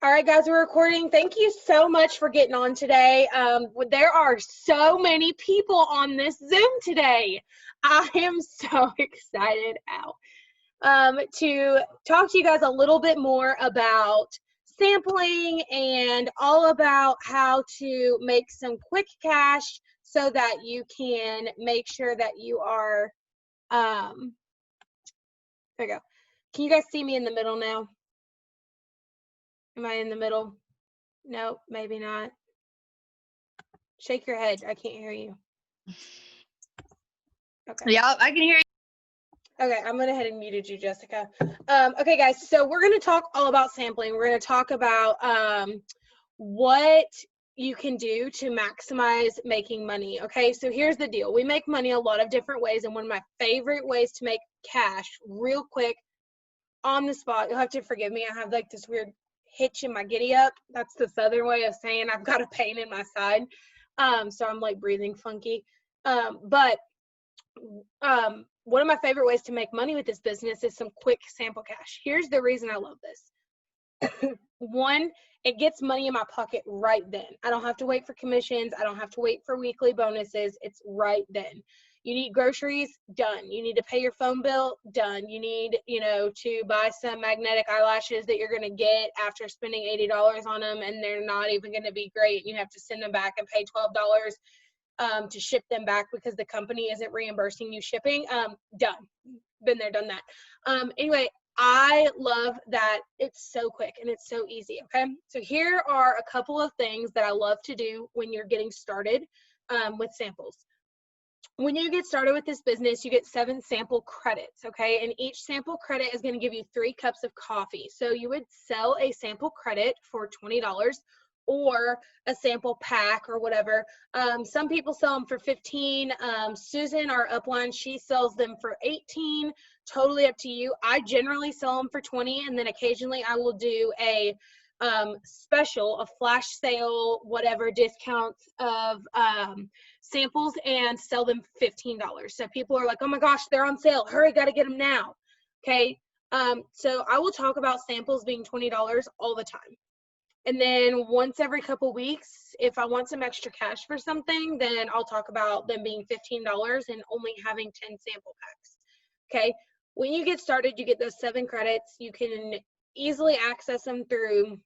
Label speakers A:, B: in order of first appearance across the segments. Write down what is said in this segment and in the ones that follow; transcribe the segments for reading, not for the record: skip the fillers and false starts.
A: All right, guys, we're recording. Thank you so much for getting on today. There are so many people on this Zoom today. I am so excited to talk to you guys a little bit more about sampling and all about how to make some quick cash so that you can make sure that you are, there we go. Can you guys see me in the middle now? Am I in the middle? No, maybe not. Shake your head. I can't hear you. Okay.
B: Yeah, I can hear you.
A: Okay, I'm going to head and muted you, Jessica. Okay, guys, so we're going to talk all about sampling. We're going to talk about what you can do to maximize making money. Okay, so here's the deal. We make money a lot of different ways, and one of my favorite ways to make cash real quick on the spot, you'll have to forgive me. I have like this weird hitch in my giddy up. That's the southern way of saying I've got a pain in my side. So I'm like breathing funky. But one of my favorite ways to make money with this business is some quick sample cash. Here's the reason I love this. One, it gets money in my pocket right then. I don't have to wait for commissions. I don't have to wait for weekly bonuses. It's right then. You need groceries, done. You need to pay your phone bill, done. You need, to buy some magnetic eyelashes that you're going to get after spending $80 on them, and they're not even going to be great. You have to send them back and pay $12 to ship them back because the company isn't reimbursing you shipping. Done. Been there, done that. Anyway, I love that it's so quick and it's so easy. Okay, so here are a couple of things that I love to do when you're getting started with samples. When you get started with this business, you get 7 sample credits, okay? And each sample credit is going to give you 3 cups of coffee. So you would sell a sample credit for $20 or a sample pack or whatever. Some people sell them for 15. Susan, our upline, she sells them for 18. Totally up to you. I generally sell them for 20, and then occasionally I will do a special, a flash sale, whatever discounts of samples and sell them $15. So people are like, oh my gosh, they're on sale. Hurry, got to get them now. Okay. So I will talk about samples being $20 all the time. And then once every couple weeks, if I want some extra cash for something, then I'll talk about them being $15 and only having 10 sample packs. Okay. When you get started, you get those 7 credits. You can easily access them through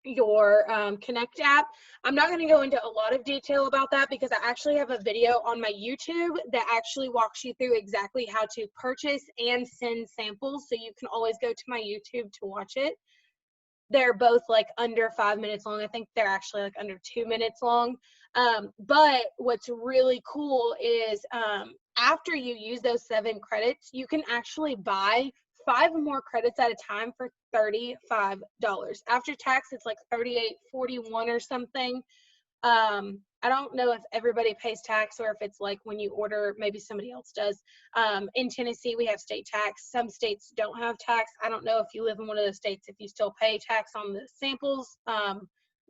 A: your Connect app. I'm not going to go into a lot of detail about that because I actually have a video on my YouTube that actually walks you through exactly how to purchase and send samples. So you can always go to my YouTube to watch it. They're both like under 5 minutes long. I think they're actually like under 2 minutes long. But what's really cool is after you use those 7 credits, you can actually buy 5 more credits at a time for $35. After tax, it's like $38.41 or something. I don't know if everybody pays tax or if it's like when you order, maybe somebody else does. In Tennessee, we have state tax. Some states don't have tax. I don't know if you live in one of those states, if you still pay tax on the samples.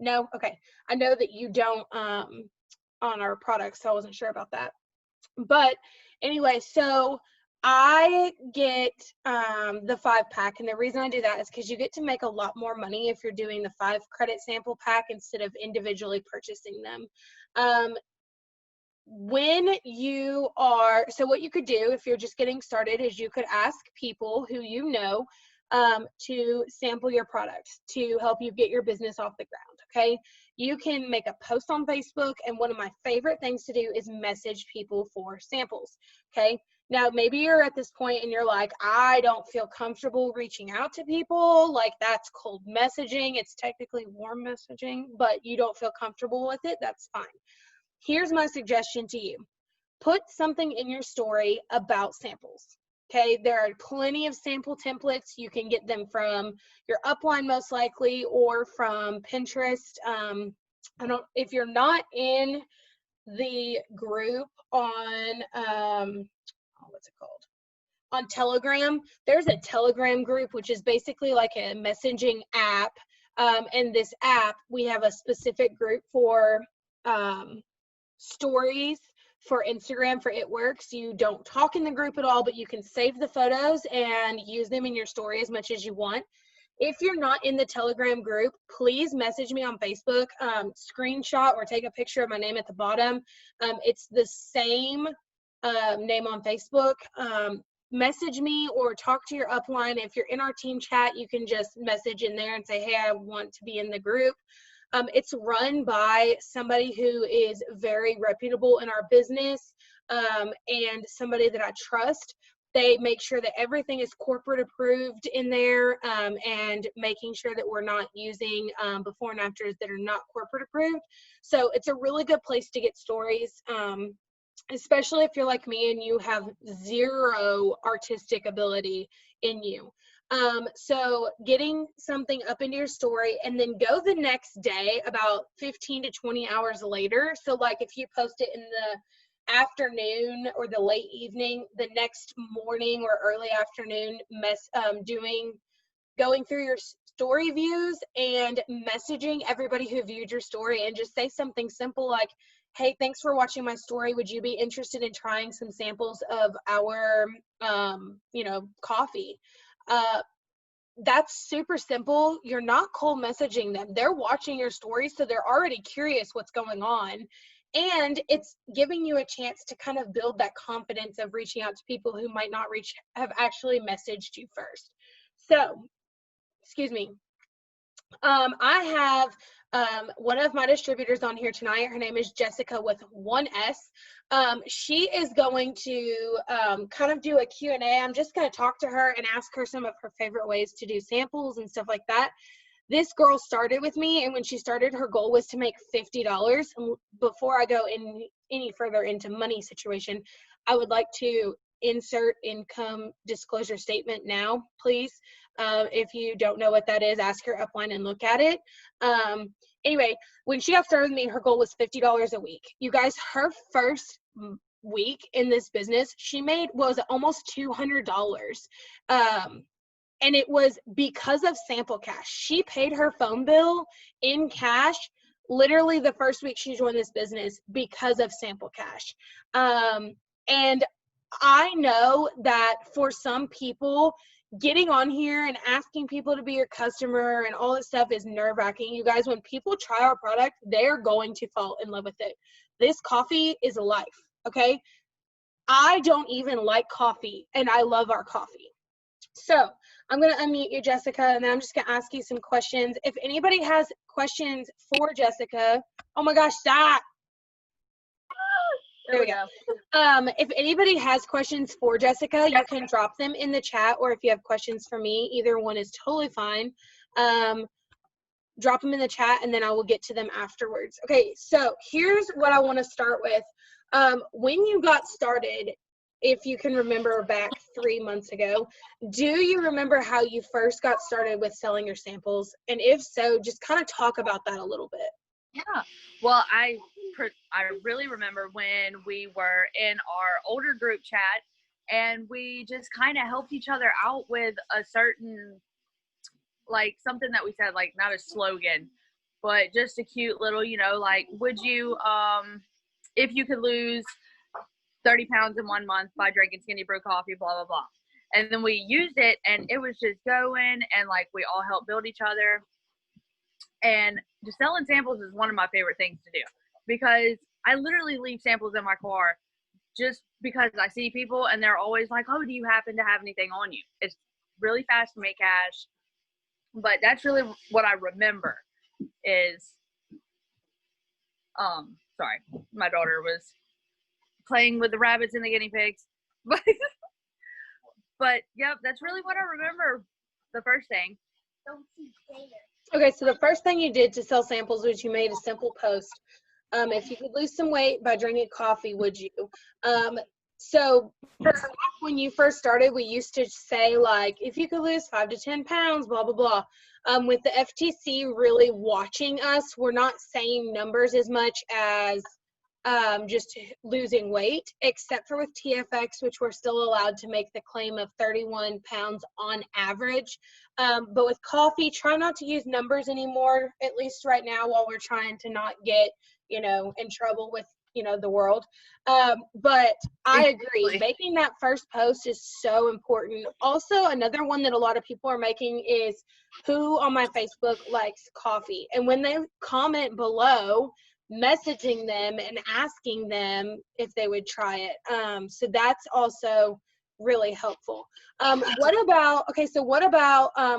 A: No? Okay. I know that you don't on our products, so I wasn't sure about that. But anyway, so I get the 5-pack, and the reason I do that is because you get to make a lot more money if you're doing the 5 credit sample pack instead of individually purchasing them. So what you could do if you're just getting started is you could ask people who you know to sample your products to help you get your business off the ground, okay? You can make a post on Facebook, and one of my favorite things to do is message people for samples, okay? Now, maybe you're at this point and you're like, I don't feel comfortable reaching out to people. Like, that's cold messaging. It's technically warm messaging, but you don't feel comfortable with it. That's fine. Here's my suggestion to you. Put something in your story about samples. Okay, there are plenty of sample templates. You can get them from your upline most likely or from Pinterest. If you're not in the group on what's it called? On Telegram, there's a Telegram group, which is basically like a messaging app. In this app, we have a specific group for stories for Instagram for It Works. You don't talk in the group at all, but you can save the photos and use them in your story as much as you want. If you're not in the Telegram group, please message me on Facebook, screenshot or take a picture of my name at the bottom. It's the same name on Facebook. Message me or talk to your upline. If you're in our team chat, you can just message in there and say, hey, I want to be in the group. It's run by somebody who is very reputable in our business, and somebody that I trust. They make sure that everything is corporate approved in there, and making sure that we're not using before and afters that are not corporate approved. So it's a really good place to get stories, especially if you're like me and you have zero artistic ability in you. So getting something up into your story and then go the next day about 15 to 20 hours later. So like if you post it in the afternoon or the late evening, the next morning or early afternoon, going through your story views and messaging everybody who viewed your story, and just say something simple like, hey, thanks for watching my story. Would you be interested in trying some samples of our, coffee? That's super simple. You're not cold messaging them. They're watching your story, so they're already curious what's going on. And it's giving you a chance to kind of build that confidence of reaching out to people who might not have actually messaged you first. So, excuse me. I have one of my distributors on here tonight. Her name is Jessica with 1S. She is going to kind of do a Q&A. I'm just going to talk to her and ask her some of her favorite ways to do samples and stuff like that. This girl started with me, and when she started, her goal was to make $50. And before I go any further into money situation, I would like to insert income disclosure statement now, please. If you don't know what that is, ask your upline and look at it. Anyway, when she got started with me, her goal was $50 a week. You guys, her first week in this business, she made was almost $200. And it was because of Sample Cash. She paid her phone bill in cash literally the first week she joined this business because of Sample Cash. And I know that for some people, getting on here and asking people to be your customer and all this stuff is nerve-wracking. You guys, when people try our product, they're going to fall in love with it. This coffee is life, okay? I don't even like coffee, and I love our coffee. So I'm going to unmute you, Jessica, and then I'm just going to ask you some questions. If anybody has questions for Jessica, oh my gosh, stop. There we go. If anybody has questions for Jessica, you can drop them in the chat, or if you have questions for me, either one is totally fine. Drop them in the chat, and then I will get to them afterwards. Okay, so here's what I want to start with. When you got started, if you can remember back 3 months ago, do you remember how you first got started with selling your samples? And if so, just kind of talk about that a little bit.
C: Yeah, well, I really remember when we were in our older group chat, and we just kind of helped each other out with a certain, like, something that we said, like, not a slogan, but just a cute little, like, would you, if you could lose 30 pounds in 1 month by drinking Skinny Brew coffee, blah, blah, blah. And then we used it, and it was just going, and, like, we all helped build each other. And just selling samples is one of my favorite things to do, because I literally leave samples in my car just because I see people and they're always like, oh, do you happen to have anything on you? It's really fast to make cash. But that's really what I remember is, sorry, my daughter was playing with the rabbits and the guinea pigs. But yep, that's really what I remember, the first thing.
A: Okay, so the first thing you did to sell samples was you made a simple post. If you could lose some weight by drinking coffee, would you? So when you first started, we used to say, like, if you could lose 5 to 10 pounds, blah, blah, blah. With the FTC really watching us, we're not saying numbers as much as just losing weight, except for with TFX, which we're still allowed to make the claim of 31 pounds on average. But with coffee, try not to use numbers anymore, at least right now, while we're trying to not get, in trouble with, the world. But I agree.
C: Exactly.
A: Making that first post is so important. Also, another one that a lot of people are making is who on my Facebook likes coffee. And when they comment below, messaging them and asking them if they would try it. So that's also really helpful. What about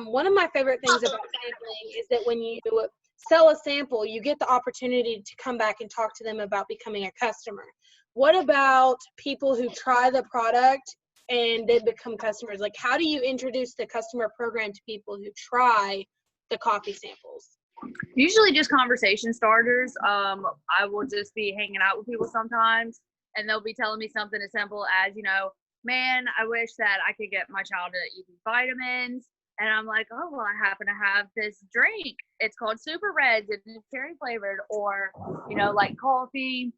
A: one of my favorite things about sampling is that when you sell a sample, you get the opportunity to come back and talk to them about becoming a customer. What about people who try the product and then become customers? Like, how do you introduce the customer program to people who try the coffee samples?
C: Usually just conversation starters. I will just be hanging out with people sometimes, and they'll be telling me something as simple as, man, I wish that I could get my child to eat these vitamins. And I'm like, oh, well, I happen to have this drink. It's called Super Reds. It's cherry flavored, or, like coffee,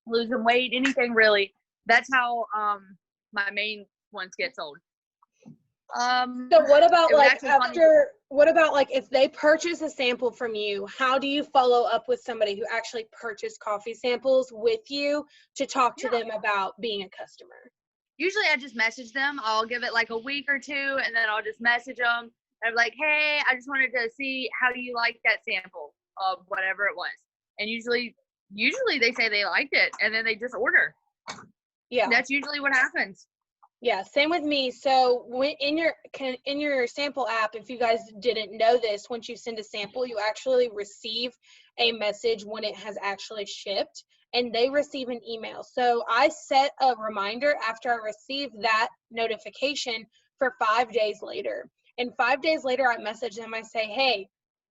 C: losing weight, anything really. That's how my main ones get sold.
A: So what about if they purchase a sample from you, how do you follow up with somebody who actually purchased coffee samples with you to talk to them about being a customer?
C: Usually I just message them. I'll give it like a week or two, and then I'll just message them. And I'm like, hey, I just wanted to see how you like that sample of whatever it was. And usually they say they liked it, and then they just order.
A: Yeah.
C: That's usually what happens.
A: Yeah, same with me. So when in your sample app, if you guys didn't know this, once you send a sample, you actually receive a message when it has actually shipped, and they receive an email. So I set a reminder after I receive that notification for 5 days later. And 5 days later, I message them. I say, hey,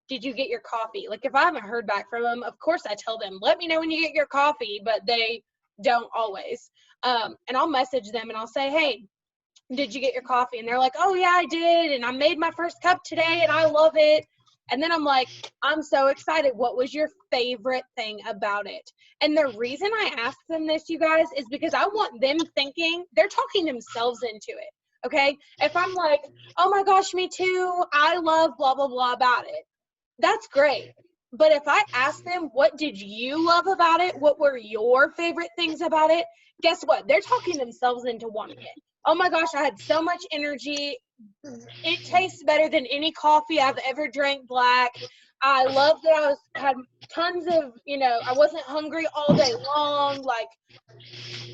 A: did you get your coffee? Like, if I haven't heard back from them, of course I tell them, let me know when you get your coffee, but they don't always. And I'll message them and I'll say, hey, did you get your coffee? And they're like, oh yeah, I did. And I made my first cup today and I love it. And then I'm like, I'm so excited. What was your favorite thing about it? And the reason I ask them this, you guys, is because I want them thinking they're talking themselves into it. Okay. If I'm like, oh my gosh, me too. I love blah, blah, blah about it. That's great. But if I ask them, what did you love about it? What were your favorite things about it? Guess what? They're talking themselves into wanting it. Oh my gosh, I had so much energy. It tastes better than any coffee I've ever drank black. I love that had tons of, I wasn't hungry all day long. Like,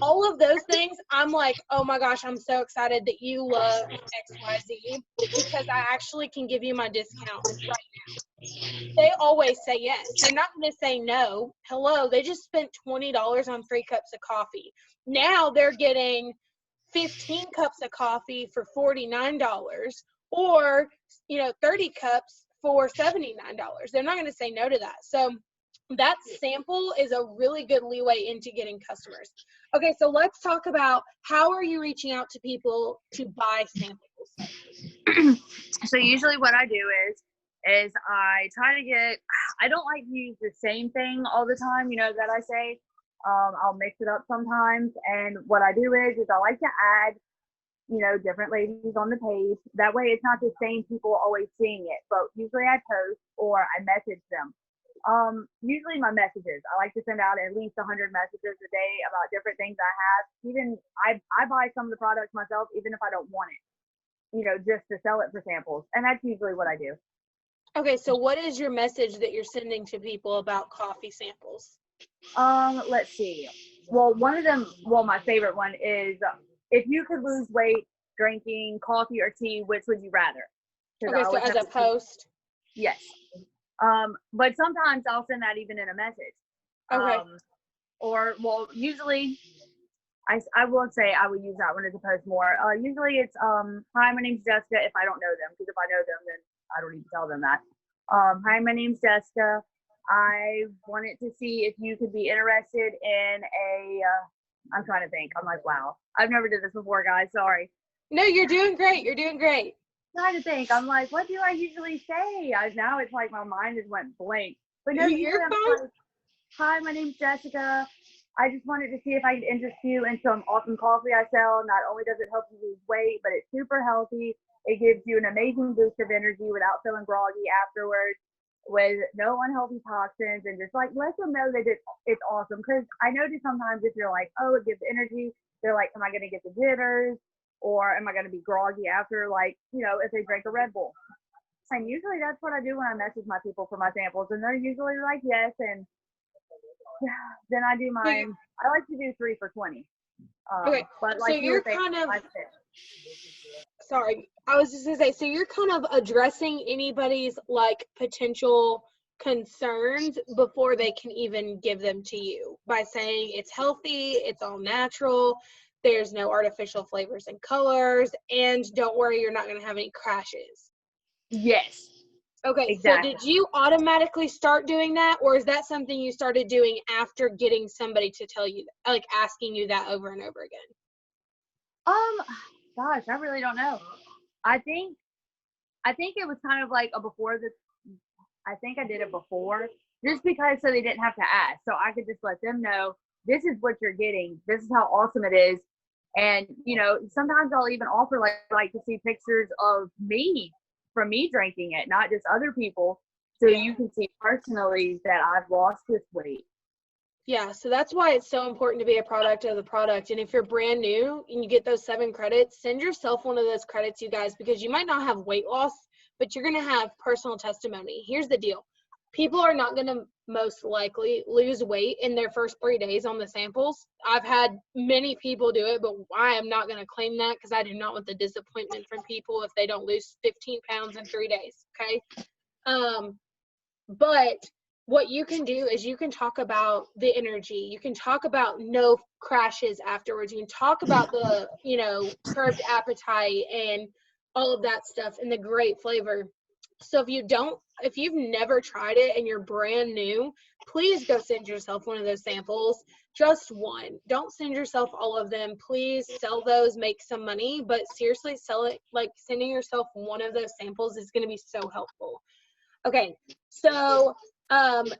A: all of those things, I'm like, oh my gosh, I'm so excited that you love XYZ because I actually can give you my discount right now. They always say yes. They're not going to say no. Hello, they just spent $20 on 3 cups of coffee. Now they're getting 15 cups of coffee for $49 or 30 cups for $79. They're not going to say no to that. So that sample is a really good leeway into getting customers. Okay, so let's talk about how are you reaching out to people to buy samples?
C: So usually what I do is I try to I don't like to use the same thing all the time, that I say. I'll mix it up sometimes. And what I do is I like to add, different ladies on the page. That way it's not the same people always seeing it. But usually I post or I message them. Usually my messages, I like to send out at least 100 messages a day about different things I have. Even I buy some of the products myself, even if I don't want it, just to sell it for samples. And that's usually what I do. Okay,
A: so what is your message that you're sending to people about coffee samples?
C: Let's see. Well, my favorite one is if you could lose weight drinking coffee or tea, which would you rather?
A: Okay, so as a post?
C: Yes. But sometimes I'll send that even in a message.
A: Okay.
C: Usually I will say I would use that one as a post more. Usually it's, hi, my name's Jessica, if I don't know them, because if I know them, then I don't need to tell them that. Hi, my name's Jessica. I wanted to see if you could be interested in I'm trying to think. I'm like, wow, I've never did this before, guys. Sorry.
A: No, you're doing great. You're doing great.
C: Trying to think. I'm like, what do I usually say? Now it's like my mind just went blank. But no,
A: you're fine.
C: Like, hi, my name's Jessica. I just wanted to see if I could interest you in some awesome coffee I sell. Not only does it help you lose weight, but it's super healthy. It gives you an amazing boost of energy without feeling groggy afterwards. with no unhealthy toxins, and just like let them know that it's awesome. Because I notice sometimes if you're like, oh, it gives energy, they're like, am I going to get the jitters, or am I going to be groggy after, like, you know, if they drink a Red Bull? And usually that's what I do when I message my people for my samples, and they're usually like yes, and then I do mine. I like to do 3 for $20.
A: Okay,
C: But
A: so
C: like you
A: you're
C: were saying,
A: kind of,
C: I said,
A: sorry, I was just gonna say, so you're kind of addressing anybody's like potential concerns before they can even give them to you by saying it's healthy, it's all natural, there's no artificial flavors and colors, and don't worry, you're not gonna have any crashes.
C: yes,
A: Okay,
C: exactly.
A: so did you automatically start doing that, or is that something you started doing after getting somebody to tell you, like asking you that over and over again?
C: Gosh, I really don't know. I think it was kind of like a before the. I think I did it before, just because so they didn't have to ask, so I could just let them know this is what you're getting, this is how awesome it is, and you know sometimes I'll even offer like to see pictures of me from me drinking it, not just other people, so you can see personally that I've lost this weight.
A: Yeah, so that's why it's so important to be a product of the product. And if you're brand new and you get those 7 credits, send yourself one of those credits, you guys, because you might not have weight loss, but you're going to have personal testimony. Here's the deal. People are not going to most likely lose weight in their first 3 days on the samples. I've had many people do it, but I am not going to claim that because I do not want the disappointment from people if they don't lose 15 pounds in 3 days, okay? But what you can do is you can talk about the energy. You can talk about no crashes afterwards. You can talk about the, you know, curbed appetite and all of that stuff and the great flavor. So if you've never tried it and you're brand new, please go send yourself one of those samples. Just one. Don't send yourself all of them. Please sell those, make some money, but seriously sell it. Like sending yourself one of those samples is going to be so helpful. Okay, so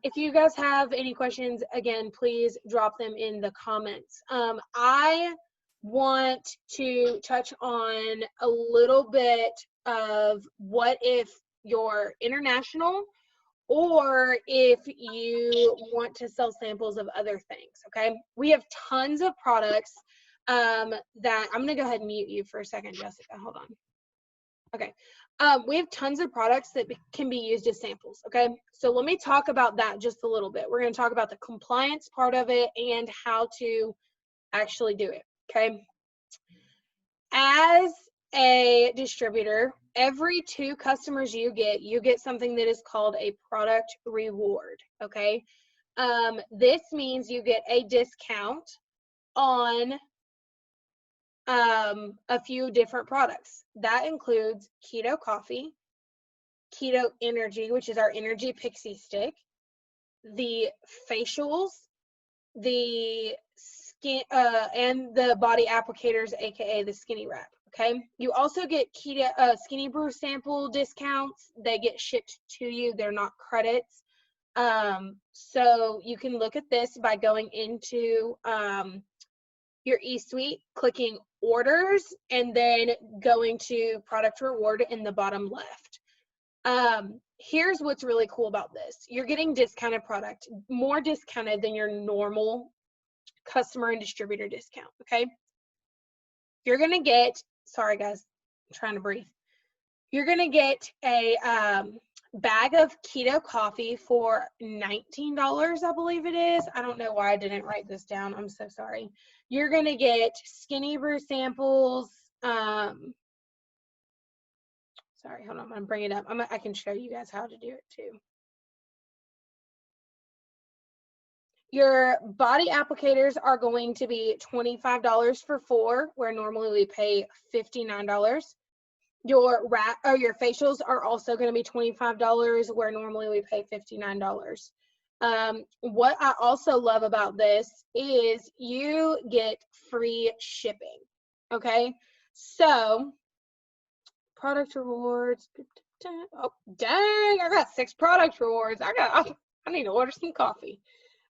A: if you guys have any questions, again, please drop them in the comments. I want to touch on a little bit of what if you're international or if you want to sell samples of other things, okay? We have tons of products that I'm going to go ahead and mute you for a second, Jessica. Hold on. Okay. We have tons of products that can be used as samples, okay? So let me talk about that just a little bit. We're going to talk about the compliance part of it and how to actually do it, okay? As a distributor, every 2 customers you get something that is called a product reward, okay? This means you get a discount on a few different products. That includes Keto Coffee, Keto Energy, which is our Energy Pixie Stick, the facials, the skin, and the body applicators, aka the Skinny Wrap. Okay. You also get Keto Skinny Brew sample discounts. They get shipped to you. They're not credits. So you can look at this by going into your eSuite, clicking orders, and then going to product reward in the bottom left. Here's what's really cool about this. You're getting discounted product, more discounted than your normal customer and distributor discount, okay? You're gonna get, sorry guys, I'm trying to breathe. You're gonna get a bag of Keto Coffee for $19, I believe it is. I don't know why I didn't write this down. I'm so sorry. You're gonna get Skinny Brew samples. Sorry, hold on. I'm gonna bring it up. I can show you guys how to do it too. Your body applicators are going to be $25 for 4, where normally we pay $59. Your facials are also going to be $25, where normally we pay $59. What I also love about this is you get free shipping. Okay, so product rewards. Oh dang! I got 6 product rewards. I need to order some coffee.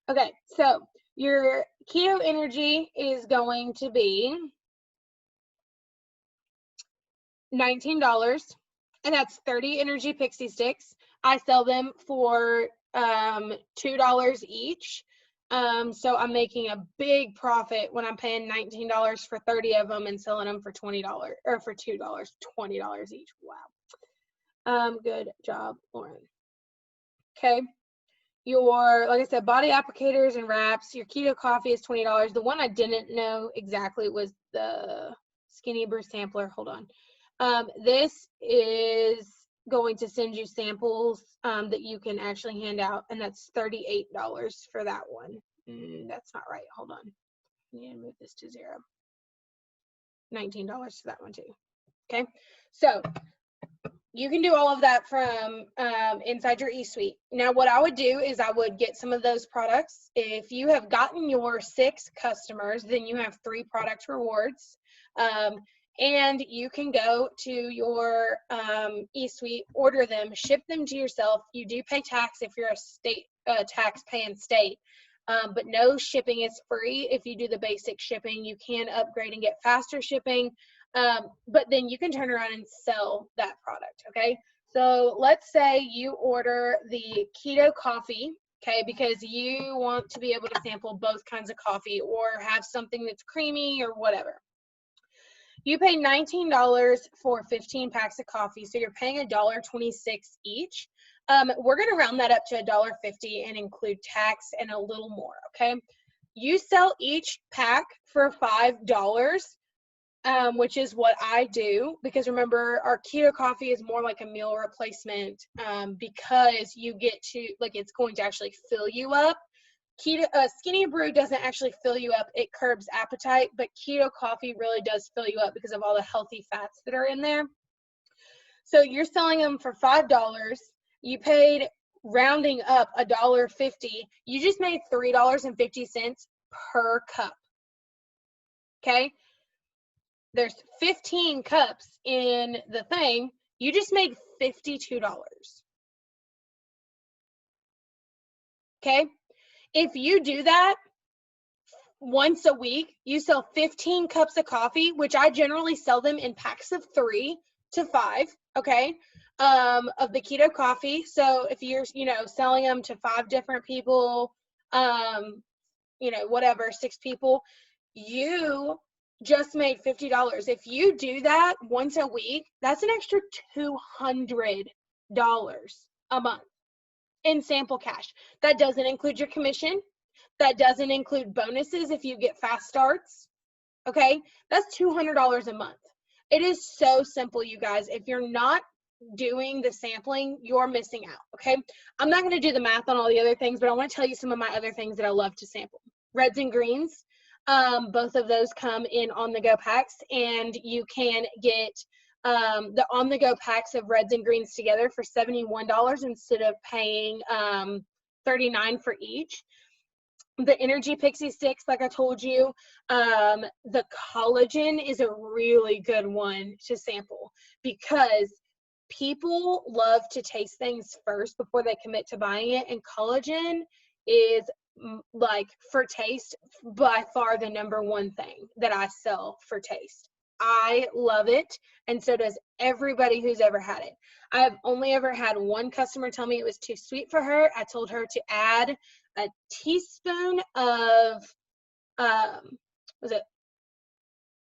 A: Okay, so your Keto Energy is going to be $19. and that's 30 Energy Pixie Sticks. I sell them for $2 each. So I'm making a big profit when I'm paying $19 for 30 of them and selling them for $20 or for $2, $20 each. Wow. Good job, Lauren. Okay. Your, like I said, body applicators and wraps. Your keto coffee is $20. The one I didn't know exactly was the Skinny Brew sampler. Hold on. This is going to send you samples that you can actually hand out, and that's $38 for that one. That's not right. Hold on. I need to move this to 0. $19 for that one too. Okay. So you can do all of that from inside your eSuite. Now, what I would do is I would get some of those products. If you have gotten your 6 customers, then you have 3 product rewards. And you can go to your eSuite, order them, ship them to yourself. You do pay tax if you're a state tax-paying state, but no shipping is free. If you do the basic shipping, you can upgrade and get faster shipping. But then you can turn around and sell that product, okay? So let's say you order the keto coffee, okay, because you want to be able to sample both kinds of coffee or have something that's creamy or whatever. You pay $19 for 15 packs of coffee, so you're paying $1.26 each. We're going to round that up to $1.50 and include tax and a little more, okay? You sell each pack for $5. Which is what I do, because remember, our keto coffee is more like a meal replacement because you get to, like, it's going to actually fill you up. Skinny Brew doesn't actually fill you up. It curbs appetite, but keto coffee really does fill you up because of all the healthy fats that are in there. So you're selling them for $5. You paid, rounding up, $1.50. You just made $3.50 per cup. Okay? There's 15 cups in the thing. You just made $52. Okay? If you do that once a week, you sell 15 cups of coffee, which I generally sell them in packs of 3 to 5, okay, of the keto coffee. So if you're, selling them to 5 different people, whatever, 6 people, you just made $50. If you do that once a week, that's an extra $200 a month in sample cash. That doesn't include your commission. That doesn't include bonuses if you get fast starts. Okay, that's $200 a month. It is so simple, you guys. If you're not doing the sampling, you're missing out. Okay, I'm not going to do the math on all the other things, but I want to tell you some of my other things that I love to sample. Reds and greens. Both of those come in on-the-go packs, and you can get the on-the-go packs of reds and greens together for $71 instead of paying $39 for each. The Energy Pixie Sticks, like I told you, the collagen is a really good one to sample because people love to taste things first before they commit to buying it, and collagen is, like, for taste, by far the #1 thing that I sell for taste. I love it, and so does everybody who's ever had it. I have only ever had one customer tell me it was too sweet for her. I told her to add a teaspoon of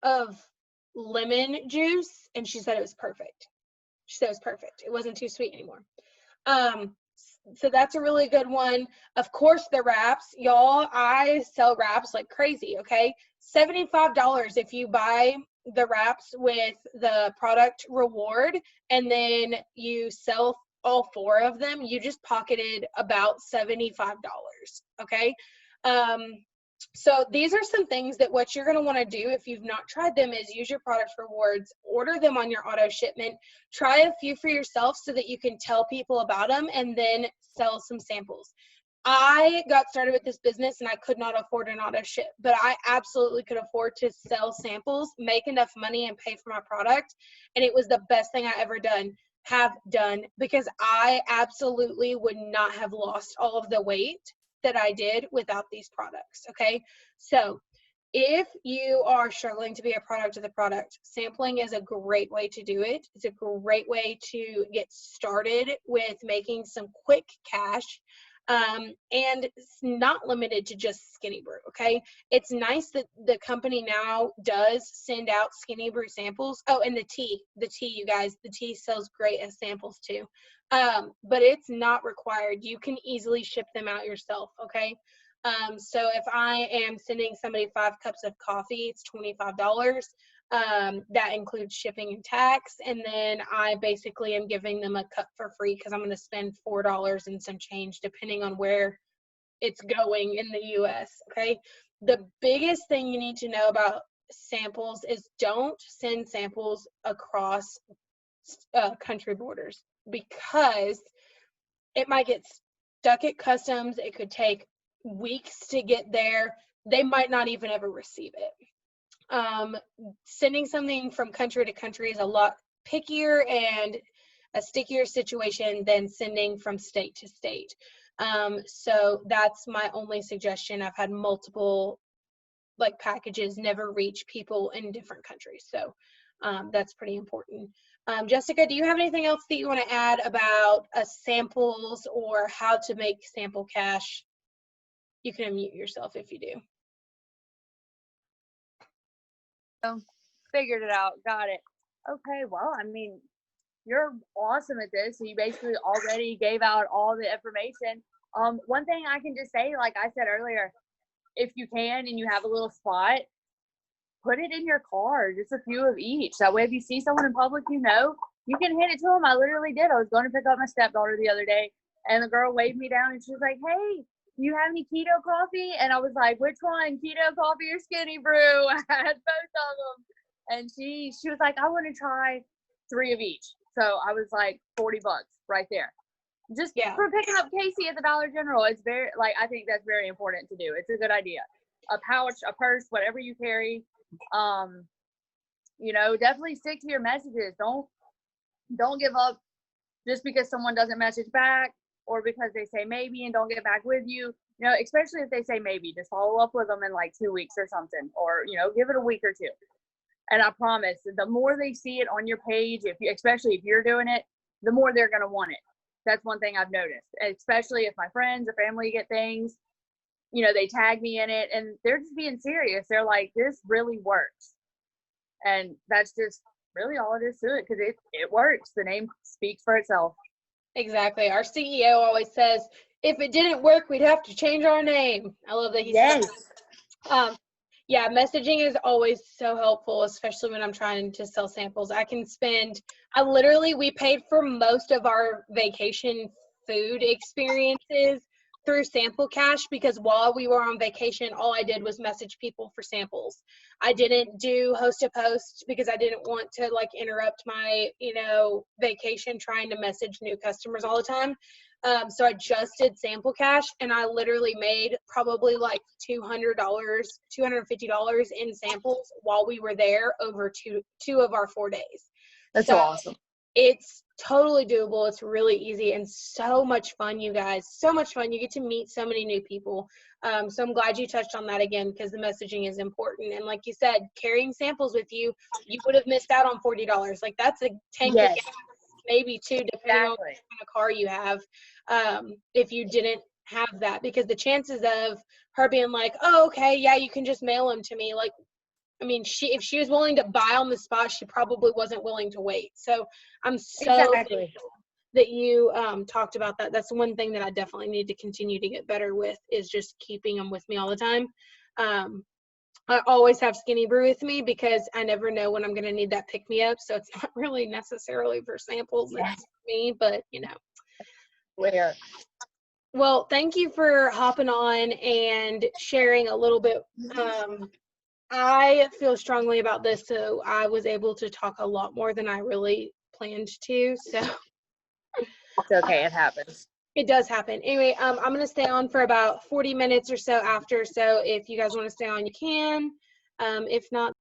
A: of lemon juice, and she said it was perfect. She said it was perfect. It wasn't too sweet anymore. So that's a really good one. Of course, the wraps, y'all. I sell wraps like crazy. Okay, $75 if you buy the wraps with the product reward, and then you sell all 4 of them. You just pocketed about $75. Okay. So these are some things that what you're going to want to do if you've not tried them is use your product rewards, order them on your auto shipment, try a few for yourself so that you can tell people about them, and then sell some samples. I got started with this business and I could not afford an auto ship, but I absolutely could afford to sell samples, make enough money, and pay for my product. And it was the best thing I ever have done, because I absolutely would not have lost all of the weight that I did without these products. Okay, so if you are struggling to be a product of the product, sampling is a great way to do it. It's a great way to get started with making some quick cash. And it's not limited to just Skinny Brew, okay? It's nice that the company now does send out Skinny Brew samples. Oh, and the tea, you guys, the tea sells great as samples too. But it's not required. You can easily ship them out yourself, okay? So if I am sending somebody 5 cups of coffee, it's $25. That includes shipping and tax. And then I basically am giving them a cup for free because I'm going to spend $4 and some change depending on where it's going in the US. Okay. The biggest thing you need to know about samples is don't send samples across country borders because it might get stuck at customs. It could take weeks to get there. They might not even ever receive it. Sending something from country to country is a lot pickier and a stickier situation than sending from state to state. So that's my only suggestion. I've had multiple packages never reach people in different countries. So that's pretty important. Jessica, do you have anything else that you want to add about samples or how to make sample cash? You can unmute yourself if you do.
C: Figured it out. Got it. Okay. Well, I mean, you're awesome at this. So you basically already gave out all the information. One thing I can just say, like I said earlier, if you can and you have a little spot, put it in your car, just a few of each. That way, if you see someone in public, you can hand it to them. I literally did. I was going to pick up my stepdaughter the other day, and the girl waved me down, and she was like, "Hey, do you have any keto coffee?" And I was like, "Which one, keto coffee or Skinny Brew?" I had both of them. And she was like, "I want to try 3 of each." So I was like, $40 right there. Just for picking up Casey at the Dollar General. It's very, I think that's very important to do. It's a good idea. A pouch, a purse, whatever you carry. Definitely stick to your messages. Don't give up just because someone doesn't message back or because they say maybe and don't get back with you. Especially if they say maybe, just follow up with them in 2 weeks or something, or give it a week or 2. And I promise, the more they see it on your page, especially if you're doing it, the more they're going to want it. That's one thing I've noticed, especially if my friends or family get things, they tag me in it and they're just being serious. They're like, this really works. And that's just really all it is to it, because it works. The name speaks for itself.
A: Exactly. Our CEO always says, if it didn't work, we'd have to change our name. I love that he says that. Yeah, messaging is always so helpful, especially when I'm trying to sell samples. We paid for most of our vacation food experiences through Sample Cash, because while we were on vacation, all I did was message people for samples. I didn't do host to post because I didn't want to interrupt my, vacation trying to message new customers all the time. So I just did Sample Cash, and I literally made probably $250 in samples while we were there over two of our 4 days.
C: That's so awesome.
A: It's totally doable. It's really easy and so much fun, you guys. So much fun. You get to meet so many new people. So I'm glad you touched on that again, because the messaging is important. And like you said, carrying samples with you, you would have missed out on $40. That's a tank of gas, maybe 2, depending on what kind of car you have, if you didn't have that. Because the chances of her being like, oh, okay, yeah, you can just mail them to me, if she was willing to buy on the spot, she probably wasn't willing to wait. So I'm so thankful that you talked about that. That's one thing that I definitely need to continue to get better with, is just keeping them with me all the time. I always have Skinny Brew with me because I never know when I'm going to need that pick-me-up. So it's not really necessarily for samples. It's me, but
C: Where?
A: Well, thank you for hopping on and sharing a little bit. I feel strongly about this, so I was able to talk a lot more than I really planned to. So
C: it's okay, it happens.
A: It does happen. Anyway, I'm going to stay on for about 40 minutes or so after. So if you guys want to stay on, you can. If not,